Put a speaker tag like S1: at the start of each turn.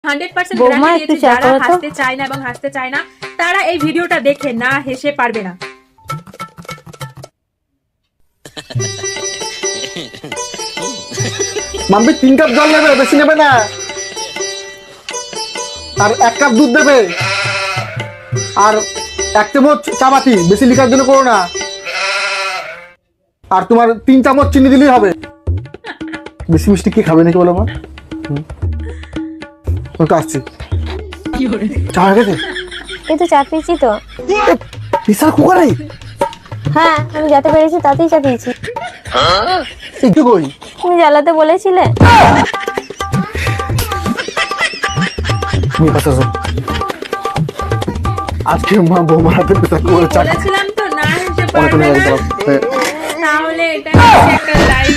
S1: 100% guarantee দিয়েছি, যারা হাসতে চায় না এবং হাসতে চায় না তারা এই ভিডিওটা দেখে না হেসে পারবে না।
S2: মাম্পি 3 কাপ জল নেবে, বেশি নেবে না। আর 1 কাপ দুধ দেবে, আর 1 চামচ চা পাতি, বেশি লিকার জন্য করো না। আর তোমার 3 চামচ চিনি দিলেই হবে। বেশি মিষ্টি কি খাবে নাকি বলো মা? তো আসছি। চা হয়ে গেছে?
S3: এই তো চা পেয়েছি তো।
S2: বিশাল কুকারে?
S3: হ্যাঁ, আমি যাতে পেরেছি তাতেই চা পেয়েছি।
S2: একটু কই
S3: তুমি জ্বালাতে বলেছিলে।
S2: তুমি পাশে আসো। আজকে মা বৌমার হাতে পিঠা করে চা
S1: বলেছিলাম তো না হেসে
S2: অনেক
S1: পারবে
S2: অনেক
S1: না, তাহলে এটা একটা লাইক